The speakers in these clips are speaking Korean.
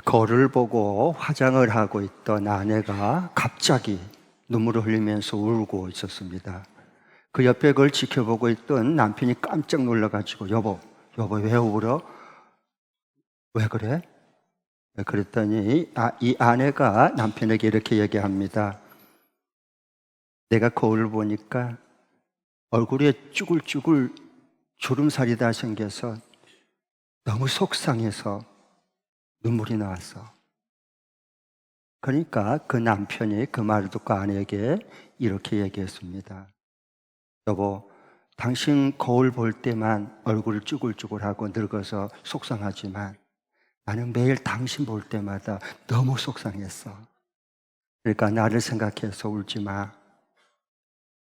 거울을 보고 화장을 하고 있던 아내가 갑자기 눈물을 흘리면서 울고 있었습니다. 그 옆에 그걸 지켜보고 있던 남편이 깜짝 놀라가지고 여보 왜 울어? 왜 그래? 그랬더니 이 아내가 남편에게 이렇게 얘기합니다. 내가 거울을 보니까 얼굴에 쭈글쭈글 주름살이 다 생겨서 너무 속상해서 눈물이 나왔어. 그러니까 그 남편이 그 말을 듣고 아내에게 이렇게 얘기했습니다. 여보, 당신 거울 볼 때만 얼굴을 쭈글쭈글하고 늙어서 속상하지만 나는 매일 당신 볼 때마다 너무 속상했어. 그러니까 나를 생각해서 울지 마.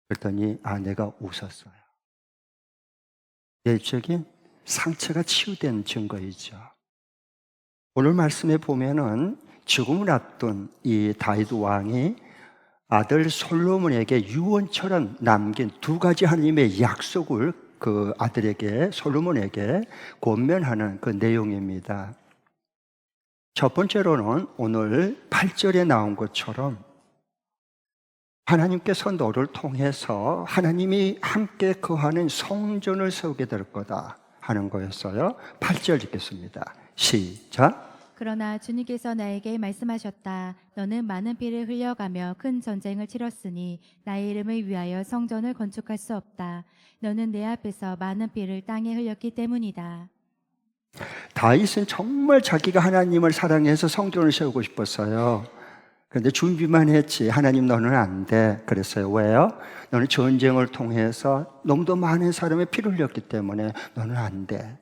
그랬더니 아내가 웃었어요. 내적인 상처가 치유된 증거이죠. 오늘 말씀에 보면은 죽음을 앞둔 이 다윗 왕이 아들 솔로몬에게 유언처럼 남긴 두 가지 하나님의 약속을 그 아들에게 솔로몬에게 권면하는 그 내용입니다. 첫 번째로는 오늘 8절에 나온 것처럼 하나님께서 너를 통해서 하나님이 함께 거하는 성전을 세우게 될 거다 하는 거였어요. 8절 읽겠습니다. 시작. 그러나 주님께서 나에게 말씀하셨다. 너는 많은 피를 흘려가며 큰 전쟁을 치렀으니 나의 이름을 위하여 성전을 건축할 수 없다. 너는 내 앞에서 많은 피를 땅에 흘렸기 때문이다. 다윗은 정말 자기가 하나님을 사랑해서 성전을 세우고 싶었어요. 그런데 준비만 했지 하나님 너는 안 돼 그랬어요. 왜요? 너는 전쟁을 통해서 너무도 많은 사람의 피를 흘렸기 때문에 너는 안 돼.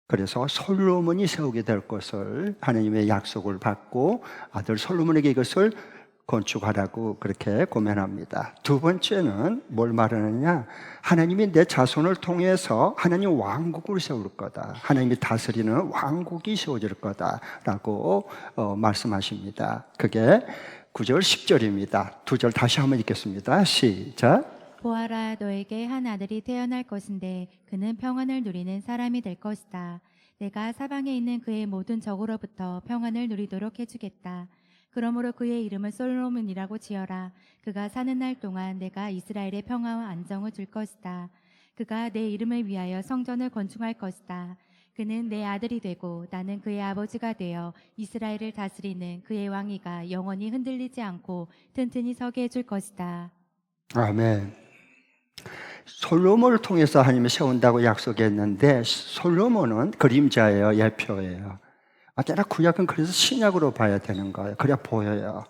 그래서 솔로몬이 세우게 될 것을 하나님의 약속을 받고 아들 솔로몬에게 이것을 건축하라고 그렇게 고면합니다. 두 번째는 뭘 말하느냐? 하나님이 내 자손을 통해서 하나님 왕국을 세울 거다. 하나님이 다스리는 왕국이 세워질 거다라고 말씀하십니다. 그게 9절 10절입니다. 두 절 다시 한번 읽겠습니다. 시작. 보아라, 너에게 한 아들이 태어날 것인데 그는 평안을 누리는 사람이 될 것이다. 내가 사방에 있는 그의 모든 적으로부터 평안을 누리도록 해주겠다. 그러므로 그의 이름을 솔로몬이라고 지어라. 그가 사는 날 동안 내가 이스라엘의 평화와 안정을 줄 것이다. 그가 내 이름을 위하여 성전을 건축할 것이다. 그는 내 아들이 되고 나는 그의 아버지가 되어 이스라엘을 다스리는 그의 왕위가 영원히 흔들리지 않고 튼튼히 서게 해줄 것이다. 아멘. 솔로몬을 통해서 하나님이 세운다고 약속했는데 솔로몬은 그림자예요, 예표예요. 언제나 구약은 그래서 신약으로 봐야 되는 거예요. 그래야 보여요.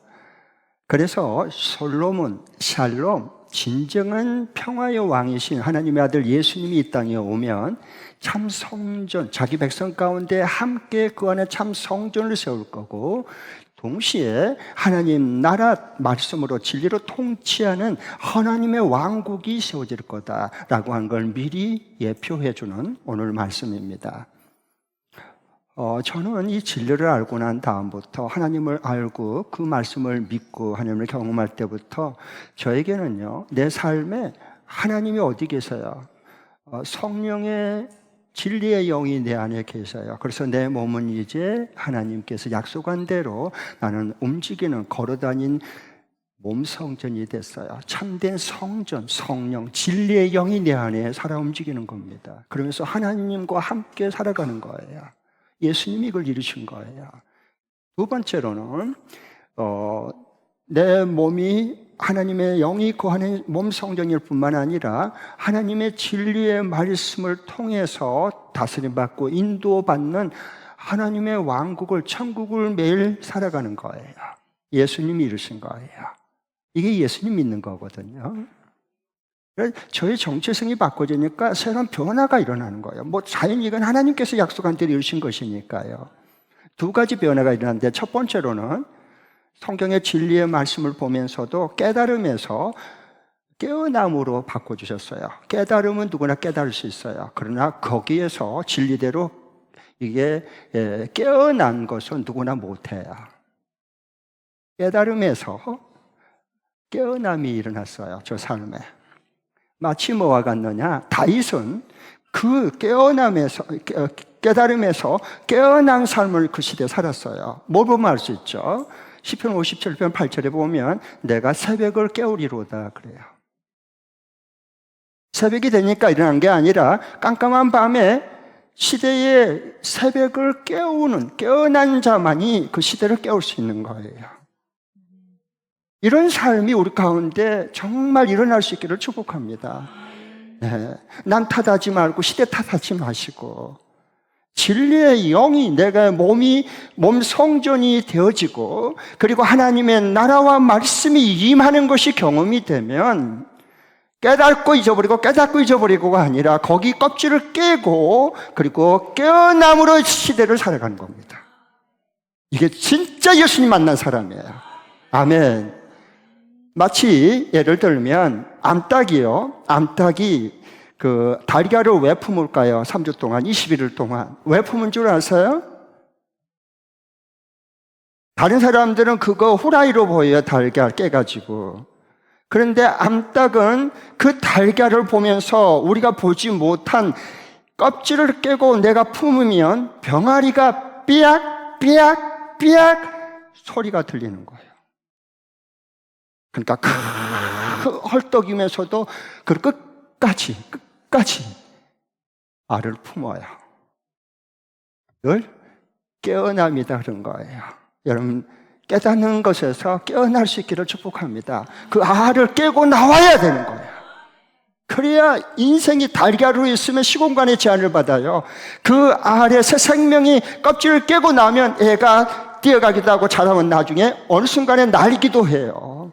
그래서 솔로몬, 샬롬, 진정한 평화의 왕이신 하나님의 아들 예수님이 이 땅에 오면 참 성전, 자기 백성 가운데 함께 그 안에 참 성전을 세울 거고 동시에 하나님 나라 말씀으로 진리로 통치하는 하나님의 왕국이 세워질 거다라고 한 걸 미리 예표해 주는 오늘 말씀입니다. 저는 이 진리를 알고 난 다음부터 하나님을 알고 그 말씀을 믿고 하나님을 경험할 때부터 저에게는요, 내 삶에 하나님이 어디 계세요? 성령의 진리의 영이 내 안에 계셔요. 그래서 내 몸은 이제 하나님께서 약속한 대로 나는 움직이는 걸어다닌 몸 성전이 됐어요. 참된 성전, 성령, 진리의 영이 내 안에 살아 움직이는 겁니다. 그러면서 하나님과 함께 살아가는 거예요. 예수님이 이걸 이루신 거예요. 두 번째로는 내 몸이 하나님의 영이 거하는 몸 성전일 뿐만 아니라 하나님의 진리의 말씀을 통해서 다스림받고 인도받는 하나님의 왕국을, 천국을 매일 살아가는 거예요. 예수님이 이루신 거예요. 이게 예수님 믿는 거거든요. 저의 정체성이 바꿔지니까 새로운 변화가 일어나는 거예요. 자연히 이건 하나님께서 약속한 대로 이루신 것이니까요. 두 가지 변화가 일어나는데 첫 번째로는 성경의 진리의 말씀을 보면서도 깨달음에서 깨어남으로 바꿔주셨어요. 깨달음은 누구나 깨달을 수 있어요. 그러나 거기에서 진리대로 이게 깨어난 것은 누구나 못해요. 깨달음에서 깨어남이 일어났어요. 저 삶에. 마치 뭐와 같느냐? 다윗은 그 깨어남에서 깨달음에서 깨어난 삶을 그 시대에 살았어요. 뭘 보면 알 수 있죠? 시편 57편 8절에 보면 내가 새벽을 깨우리로다 그래요. 새벽이 되니까 일어난 게 아니라 깜깜한 밤에 시대의 새벽을 깨우는 깨어난 자만이 그 시대를 깨울 수 있는 거예요. 이런 삶이 우리 가운데 정말 일어날 수 있기를 축복합니다. 네. 남 탓하지 말고 시대 탓하지 마시고 진리의 영이 내가 몸 성전이 되어지고 그리고 하나님의 나라와 말씀이 임하는 것이 경험이 되면 깨닫고 잊어버리고가 아니라 거기 껍질을 깨고 그리고 깨어남으로 시대를 살아가는 겁니다. 이게 진짜 예수님 만난 사람이에요. 아멘. 마치 예를 들면 암탉이 그 달걀을 왜 품을까요? 3주 동안 21일 동안 왜 품은 줄 아세요? 다른 사람들은 그거 후라이로 보여요. 달걀 깨가지고. 그런데 암탉은 그 달걀을 보면서 우리가 보지 못한 껍질을 깨고 내가 품으면 병아리가 삐약 소리가 들리는 거예요. 그러니까 헐떡이면서도 그 끝까지 알을 품어요. 늘 깨어남이다 그런 거예요. 여러분 깨닫는 것에서 깨어날 수 있기를 축복합니다. 그 알을 깨고 나와야 되는 거예요. 그래야 인생이 달걀로 있으면 시공간의 제한을 받아요. 그 알에 새 생명이 껍질을 깨고 나면 애가 뛰어가기도 하고 자라면 나중에 어느 순간에 날기도 해요.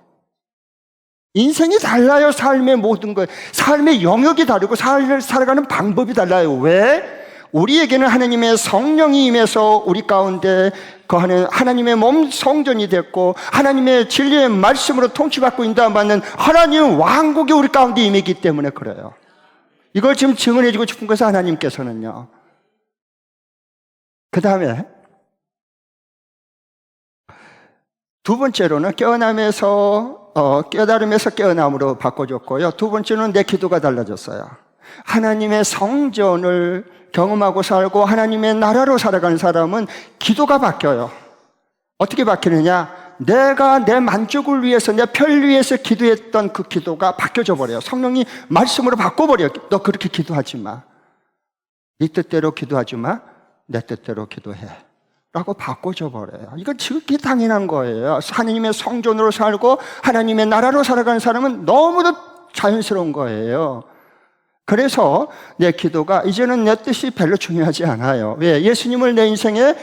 인생이 달라요. 삶의 모든 것, 삶의 영역이 다르고 살아가는 방법이 달라요. 왜? 우리에게는 하나님의 성령이 임해서 우리 가운데 거하는 하나님의 몸 성전이 됐고 하나님의 진리의 말씀으로 통치받고 인도받는 하나님 왕국이 우리 가운데 임했기 때문에 그래요. 이걸 지금 증언해 주고 싶은 것은 하나님께서는요. 그 다음에 두 번째로는 깨달음에서 깨어남으로 바꿔줬고요. 두 번째는 내 기도가 달라졌어요. 하나님의 성전을 경험하고 살고 하나님의 나라로 살아가는 사람은 기도가 바뀌어요. 어떻게 바뀌느냐? 내가 내 만족을 위해서 내 편을 위해서 기도했던 그 기도가 바뀌어져 버려요. 성령이 말씀으로 바꿔버려요. 너 그렇게 기도하지 마. 네 뜻대로 기도하지 마. 내 뜻대로 기도해 라고 바꿔줘 버려요. 이건 지극히 당연한 거예요. 하나님의 성전으로 살고 하나님의 나라로 살아가는 사람은 너무도 자연스러운 거예요. 그래서 내 기도가 이제는 내 뜻이 별로 중요하지 않아요. 왜? 예수님을 내 인생의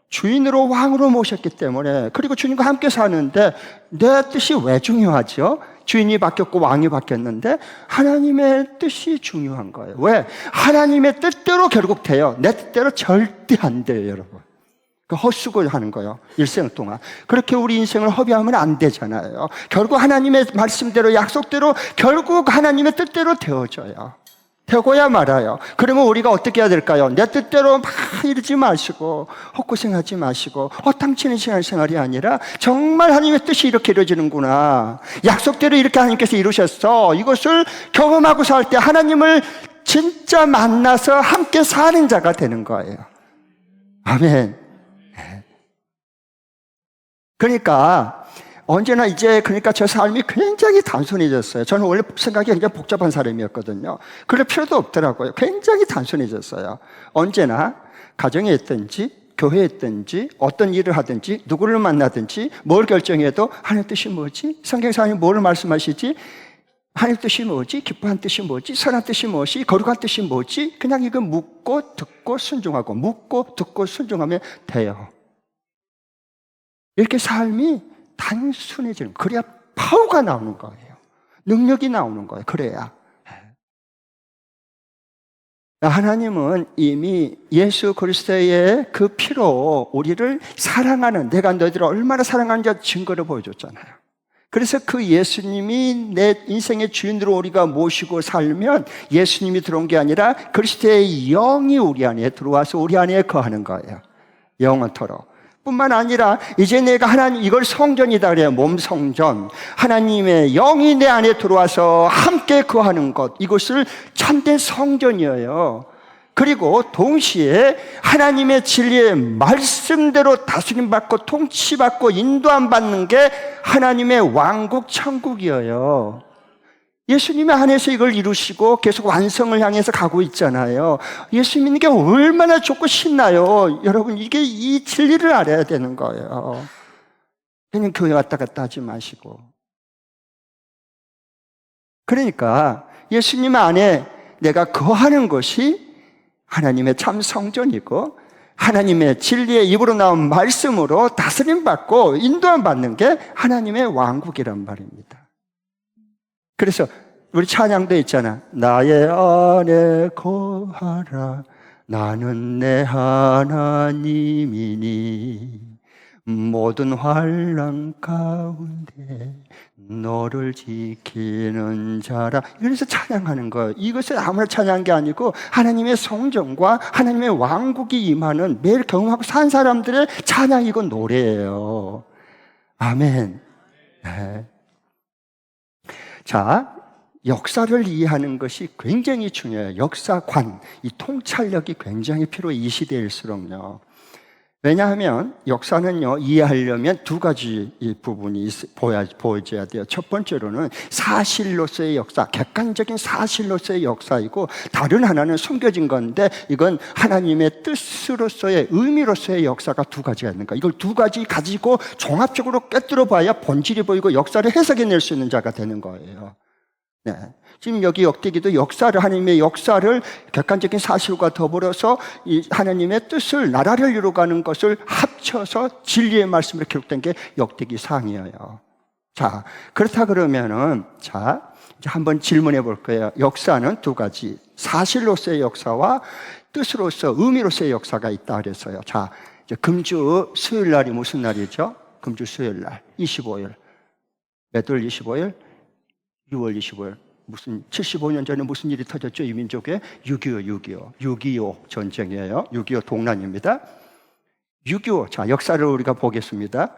주인으로 왕으로 모셨기 때문에. 그리고 주님과 함께 사는데 내 뜻이 왜 중요하죠? 주인이 바뀌었고 왕이 바뀌었는데 하나님의 뜻이 중요한 거예요. 왜? 하나님의 뜻대로 결국 돼요. 내 뜻대로 절대 안 돼요, 여러분. 그 헛수고를 하는 거예요. 일생 동안. 그렇게 우리 인생을 허비하면 안 되잖아요. 결국 하나님의 말씀대로 약속대로 결국 하나님의 뜻대로 되어져요. 되고야 말아요. 그러면 우리가 어떻게 해야 될까요? 내 뜻대로 막 이러지 마시고 헛고생하지 마시고 허탕치는 생활이 아니라 정말 하나님의 뜻이 이렇게 이루어지는구나. 약속대로 이렇게 하나님께서 이루셨어. 이것을 경험하고 살 때 하나님을 진짜 만나서 함께 사는 자가 되는 거예요. 아멘. 그러니까 언제나 그러니까 저 삶이 굉장히 단순해졌어요. 저는 원래 생각이 굉장히 복잡한 사람이었거든요. 그럴 필요도 없더라고요. 굉장히 단순해졌어요. 언제나 가정에 있든지 교회에 있든지 어떤 일을 하든지 누구를 만나든지 뭘 결정해도 하나님 뜻이 뭐지? 성경에서 하나님 뭘 말씀하시지? 하나님 뜻이 뭐지? 기뻐한 뜻이 뭐지? 선한 뜻이 뭐지? 거룩한 뜻이 뭐지? 그냥 이거 묻고 듣고 순종하고 묻고 듣고 순종하면 돼요. 이렇게 삶이 단순해지는, 그래야 파워가 나오는 거예요. 능력이 나오는 거예요. 그래야. 하나님은 이미 예수 그리스도의 그 피로 우리를 사랑하는, 내가 너희들을 얼마나 사랑하는지 증거를 보여줬잖아요. 그래서 그 예수님이 내 인생의 주인으로 우리가 모시고 살면 예수님이 들어온 게 아니라 그리스도의 영이 우리 안에 들어와서 우리 안에 거하는 거예요. 영원토록. 뿐만 아니라 이제 내가 하나님, 이걸 성전이다 그래요. 몸 성전. 하나님의 영이 내 안에 들어와서 함께 거하는 것, 이것을 참된 성전이에요. 그리고 동시에 하나님의 진리의 말씀대로 다스림받고 통치받고 인도함 받는 게 하나님의 왕국 천국이에요. 예수님의 안에서 이걸 이루시고 계속 완성을 향해서 가고 있잖아요. 예수 믿는 게 얼마나 좋고 신나요. 여러분, 이게 이 진리를 알아야 되는 거예요. 그냥 교회 왔다 갔다 하지 마시고. 그러니까 예수님 안에 내가 거하는 것이 하나님의 참 성전이고 하나님의 진리의 입으로 나온 말씀으로 다스림받고 인도함 받는 게 하나님의 왕국이란 말입니다. 그래서 우리 찬양도 있잖아. 나의 안에 거하라 나는 내 하나님이니 모든 환난 가운데 너를 지키는 자라. 그래서 찬양하는 거예요. 이것을 아무나 찬양한 게 아니고 하나님의 성전과 하나님의 왕국이 임하는 매일 경험하고 산 사람들의 찬양이고 노래예요. 아멘. 네. 자, 역사를 이해하는 것이 굉장히 중요해요. 역사관, 이 통찰력이 굉장히 필요해요. 이 시대일수록요. 왜냐하면 역사는요, 이해하려면 두 가지 이 부분이 보여져야 돼요. 첫 번째로는 사실로서의 역사, 객관적인 사실로서의 역사이고, 다른 하나는 숨겨진 건데 이건 하나님의 뜻으로서의 의미로서의 역사가 두 가지가 있는 거예요. 이걸 두 가지 가지고 종합적으로 꿰뚫어 봐야 본질이 보이고 역사를 해석해낼 수 있는 자가 되는 거예요. 네. 지금 여기 역대기도 역사를, 하나님의 역사를 객관적인 사실과 더불어서 이 하나님의 뜻을, 나라를 이루어가는 것을 합쳐서 진리의 말씀으로 기록된 게 역대기 상이에요. 자, 그렇다 그러면은, 자, 이제 한번 질문해 볼 거예요. 역사는 두 가지. 사실로서의 역사와 뜻으로서, 의미로서의 역사가 있다 그랬어요. 자, 이제 금주 수요일 날이 무슨 날이죠? 금주 수요일 날. 25일. 몇 월 25일? 6월 25일. 무슨 75년 전에 무슨 일이 터졌죠? 이 민족에 6.25 전쟁이에요. 6.25 동란입니다. 6.25, 자, 역사를 우리가 보겠습니다.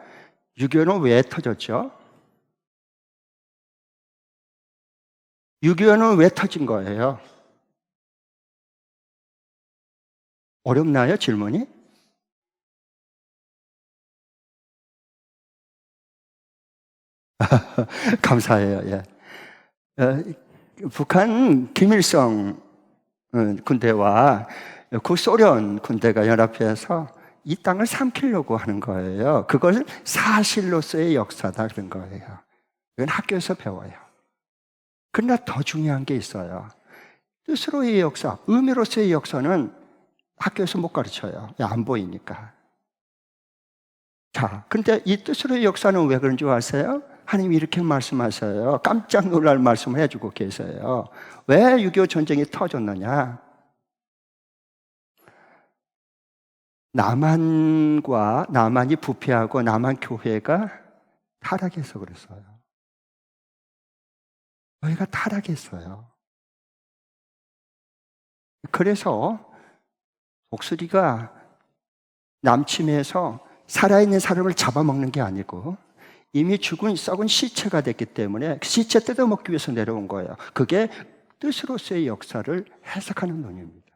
6.25는 왜 터졌죠? 6.25는 왜 터진 거예요? 어렵나요, 질문이? 감사해요. 예. 북한 김일성 군대와 구소련 군대가 연합해서 이 땅을 삼키려고 하는 거예요. 그걸 사실로서의 역사다 그런 거예요. 이건 학교에서 배워요. 그러나 더 중요한 게 있어요. 뜻으로의 역사, 의미로서의 역사는 학교에서 못 가르쳐요. 안 보이니까. 자, 근데 이 뜻으로의 역사는 왜 그런 줄 아세요? 하나님이 이렇게 말씀하셔요. 깜짝 놀랄 말씀을 해주고 계세요. 왜 6.25 전쟁이 터졌느냐? 남한이 부패하고 남한 교회가 타락해서 그랬어요. 저희가 타락했어요. 그래서 독수리가 남침해서 살아있는 사람을 잡아먹는 게 아니고 이미 죽은 썩은 시체가 됐기 때문에 시체 뜯어먹기 위해서 내려온 거예요. 그게 뜻으로서의 역사를 해석하는 논의입니다.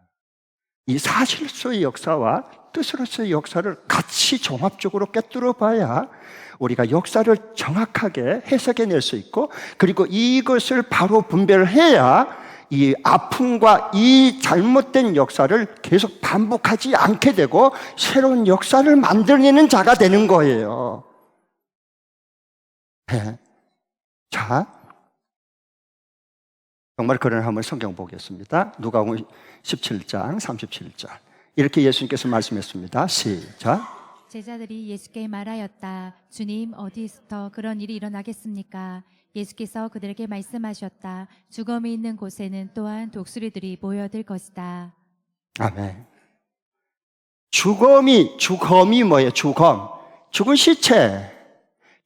이 사실로서의 역사와 뜻으로서의 역사를 같이 종합적으로 꿰뚫어 봐야 우리가 역사를 정확하게 해석해낼 수 있고, 그리고 이것을 바로 분별해야 이 아픔과 이 잘못된 역사를 계속 반복하지 않게 되고 새로운 역사를 만들어내는 자가 되는 거예요. 네. 자, 정말 그런 한번 성경 보겠습니다. 누가복음 17장 37절. 이렇게 예수님께서 말씀했습니다. 시작. 제자들이 예수께 말하였다. 주님, 어디서부터 그런 일이 일어나겠습니까? 예수께서 그들에게 말씀하셨다. 죽음이 있는 곳에는 또한 독수리들이 모여들 것이다. 아멘. 죽음이 뭐예요? 죽은 시체.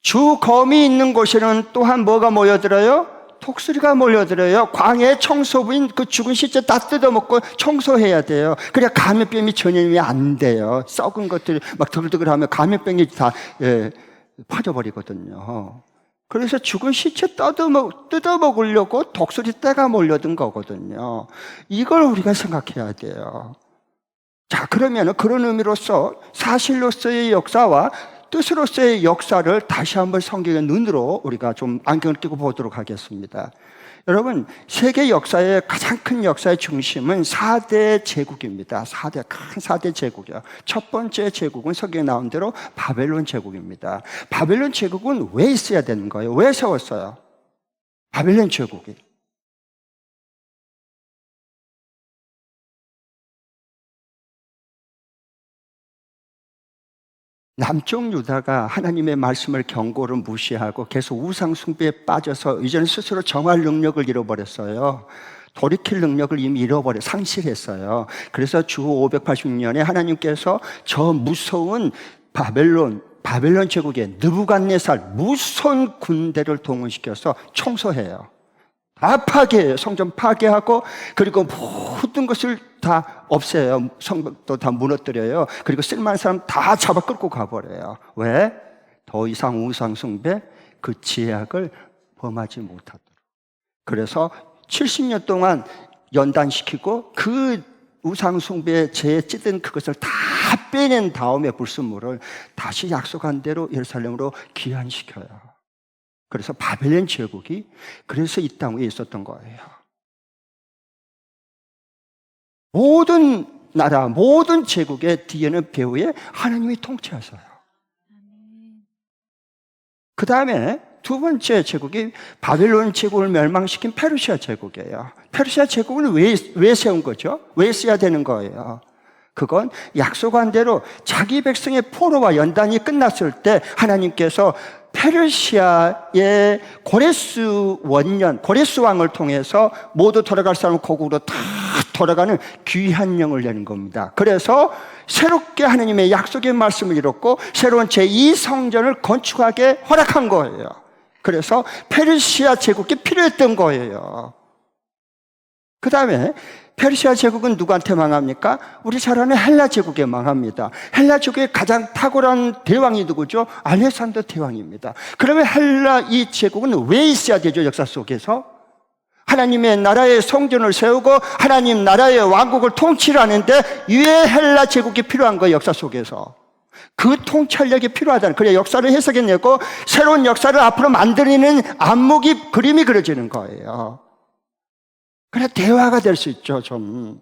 주검이 있는 곳에는 또한 뭐가 모여들어요? 독수리가 몰려들어요. 광야의 청소부인 그 죽은 시체 다 뜯어먹고 청소해야 돼요. 그래야 감염병이 전염이 안 돼요. 썩은 것들이 막 드글드글하면 감염병이 다 퍼져버리거든요. 그래서 죽은 시체 뜯어먹으려고 독수리 떼가 몰려든 거거든요. 이걸 우리가 생각해야 돼요. 자, 그러면 그런 의미로서 사실로서의 역사와 뜻으로서의 역사를 다시 한번 성경의 눈으로 우리가 좀 안경을 끼고 보도록 하겠습니다. 여러분, 세계 역사의 가장 큰 역사의 중심은 4대 제국입니다. 큰 4대 제국이요. 첫 번째 제국은 성경에 나온 대로 바벨론 제국입니다. 바벨론 제국은 왜 있어야 되는 거예요? 왜 세웠어요? 바벨론 제국이. 남쪽 유다가 하나님의 말씀을 경고를 무시하고 계속 우상 숭배에 빠져서 이제는 스스로 정할 능력을 잃어버렸어요. 돌이킬 능력을 이미 상실했어요. 그래서 주 586년에 하나님께서 저 무서운 바벨론 제국의 느부갓네살 무서운 군대를 동원시켜서 청소해요. 다 파괴해요. 성전 파괴하고, 그리고 모든 것을 다 없애요. 성벽도 다 무너뜨려요. 그리고 쓸만한 사람 다 잡아 끌고 가버려요. 왜? 더 이상 우상숭배 그 제약을 범하지 못하도록. 그래서 70년 동안 연단시키고 그 우상숭배의 죄에 찌든 그것을 다 빼낸 다음에 불순물을 다시 약속한 대로 예루살렘으로 귀환시켜요. 그래서 바벨론 제국이 그래서 이 땅 위에 있었던 거예요. 모든 나라, 모든 제국의 뒤에는 배후에 하나님이 통치하셔요. 그 다음에 두 번째 제국이 바벨론 제국을 멸망시킨 페르시아 제국이에요. 페르시아 제국은 왜 세운 거죠? 왜 써야 되는 거예요? 그건 약속한 대로 자기 백성의 포로와 연단이 끝났을 때 하나님께서 페르시아의 고레스 왕을 통해서 모두 돌아갈 사람은 고국으로 다 돌아가는 귀한 영을 내는 겁니다. 그래서 새롭게 하나님의 약속의 말씀을 이뤘고 새로운 제2성전을 건축하게 허락한 거예요. 그래서 페르시아 제국이 필요했던 거예요. 그 다음에 페르시아 제국은 누구한테 망합니까? 우리 잘 아는 헬라 제국에 망합니다. 헬라 제국의 가장 탁월한 대왕이 누구죠? 알렉산더 대왕입니다. 그러면 헬라 이 제국은 왜 있어야 되죠? 역사 속에서? 하나님의 나라의 성전을 세우고 하나님 나라의 왕국을 통치하는데 왜 헬라 제국이 필요한 거예요? 역사 속에서. 그 통찰력이 필요하다는, 그래 역사를 해석해내고 새로운 역사를 앞으로 만들어내는 그림이 그려지는 거예요. 그래 대화가 될 수 있죠. 좀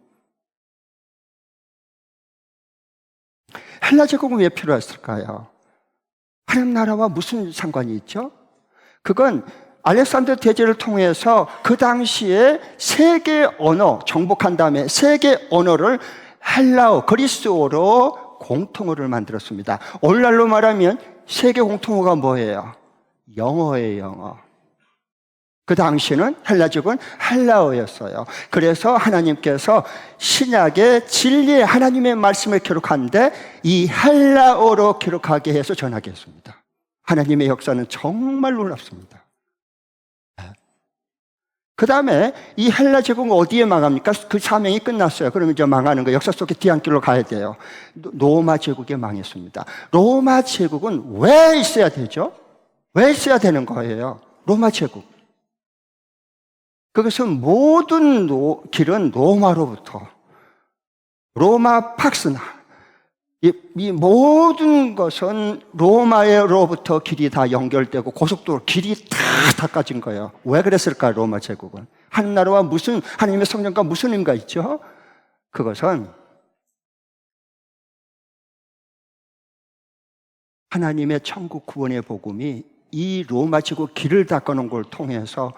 헬라 제국은 왜 필요했을까요? 하나님 나라와 무슨 상관이 있죠? 그건 알렉산더 대제를 통해서 그 당시에 세계 언어 정복한 다음에 세계 언어를 헬라어, 그리스어로 공통어를 만들었습니다. 오늘날로 말하면 세계 공통어가 뭐예요? 영어예요, 영어. 그 당시에는 헬라족은 헬라어였어요. 그래서 하나님께서 신약의 진리의 하나님의 말씀을 기록하는데 이 헬라어로 기록하게 해서 전하게 했습니다. 하나님의 역사는 정말 놀랍습니다. 그 다음에 이 헬라 제국은 어디에 망합니까? 그 사명이 끝났어요. 그러면 이제 망하는 거 역사 속의 뒤안길로 가야 돼요. 로마 제국에 망했습니다. 로마 제국은 왜 있어야 되죠? 왜 있어야 되는 거예요? 로마 제국. 그것은 모든 길은 로마로부터 로마 팍스나 이 모든 것은 로마로부터 길이 다 연결되고 고속도로 길이 다 닦아진 거예요. 왜 그랬을까요? 로마 제국은 하나님 나라와 무슨 하나님의 성전과 무슨 의미가 있죠? 그것은 하나님의 천국 구원의 복음이 이 로마 제국 길을 닦아놓은 걸 통해서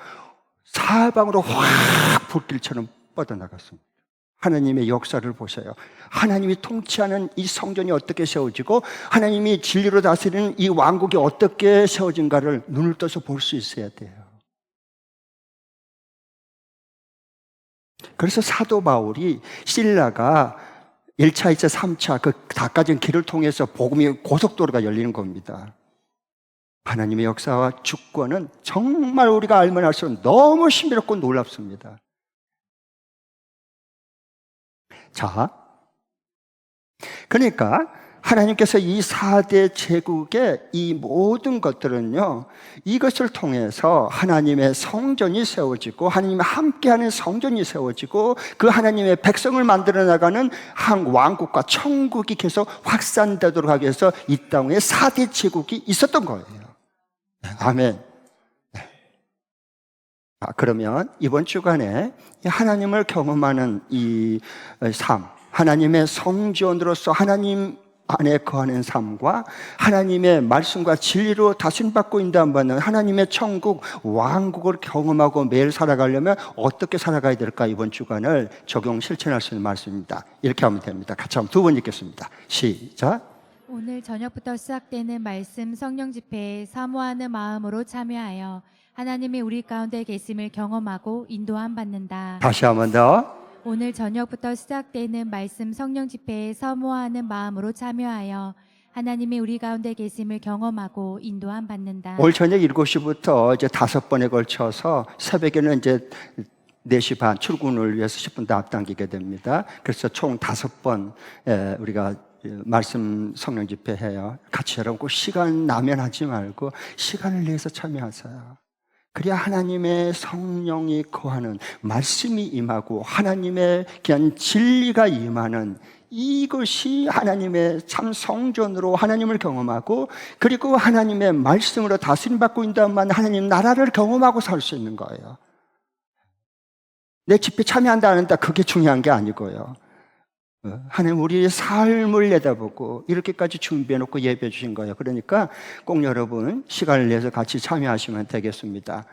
사방으로 확 불길처럼 뻗어나갔습니다. 하나님의 역사를 보세요. 하나님이 통치하는 이 성전이 어떻게 세워지고 하나님이 진리로 다스리는 이 왕국이 어떻게 세워진가를 눈을 떠서 볼 수 있어야 돼요. 그래서 사도 바울이 실라가 1차, 2차, 3차 그 닦아진 길을 통해서 복음이 고속도로가 열리는 겁니다. 하나님의 역사와 주권은 정말 우리가 알면 알수록 너무 신비롭고 놀랍습니다. 자, 그러니까 하나님께서 이 4대 제국의 이 모든 것들은요, 이것을 통해서 하나님의 성전이 세워지고 하나님과 함께하는 성전이 세워지고 그 하나님의 백성을 만들어 나가는 한 왕국과 천국이 계속 확산되도록 하기 위해서 이 땅에 4대 제국이 있었던 거예요. 아멘. 그러면 이번 주간에 하나님을 경험하는 이 삶, 하나님의 성전으로서 하나님 안에 거하는 삶과 하나님의 말씀과 진리로 다스림받고 인도받는 하나님의 천국, 왕국을 경험하고 매일 살아가려면 어떻게 살아가야 될까? 이번 주간을 적용 실천할 수 있는 말씀입니다. 이렇게 하면 됩니다. 같이 한번 두 번 읽겠습니다. 시작. 오늘 저녁부터 시작되는 말씀 성령 집회에 사모하는 마음으로 참여하여 하나님이 우리 가운데 계심을 경험하고 인도함 받는다. 다시 한번 더. 오늘 저녁부터 시작되는 말씀 성령 집회에 사모하는 마음으로 참여하여 하나님이 우리 가운데 계심을 경험하고 인도함 받는다. 올 저녁 7시부터 이제 5번에 걸쳐서 새벽에는 이제 4시 반 출근을 위해서 10분 더 앞당기게 됩니다. 그래서 총 5번 우리가 말씀 성령 집회 해요. 같이 여러분 시간 나면 하지 말고 시간을 내서 참여하세요. 그래야 하나님의 성령이 거하는 말씀이 임하고 하나님의 귀한 진리가 임하는 이것이 하나님의 참 성전으로 하나님을 경험하고 그리고 하나님의 말씀으로 다스림받고 있다만 하나님 나라를 경험하고 살 수 있는 거예요. 내 집회 참여한다 안 한다 그게 중요한 게 아니고요. 하나님 우리의 삶을 내다보고 이렇게까지 준비해놓고 예배해 주신 거예요. 그러니까 꼭 여러분 시간을 내서 같이 참여하시면 되겠습니다.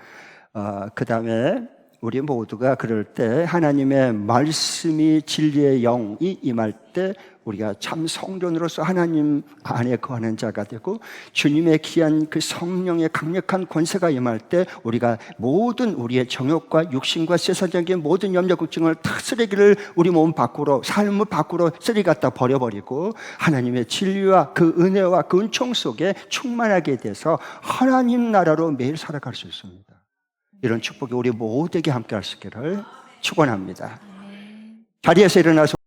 그 다음에 우리 모두가 그럴 때 하나님의 말씀이 진리의 영이 임할 때 우리가 참 성전으로서 하나님 안에 거하는 자가 되고 주님의 귀한 그 성령의 강력한 권세가 임할 때 우리가 모든 우리의 정욕과 육신과 세상적인 모든 염려 걱정을 다 쓰레기를 우리 몸 밖으로 삶을 밖으로 쓰레기 갖다 버려버리고 하나님의 진리와 그 은혜와 그 은총 속에 충만하게 돼서 하나님 나라로 매일 살아갈 수 있습니다. 이런 축복이 우리 모두에게 함께 할 수 있기를 축원합니다. 자리에서 일어나서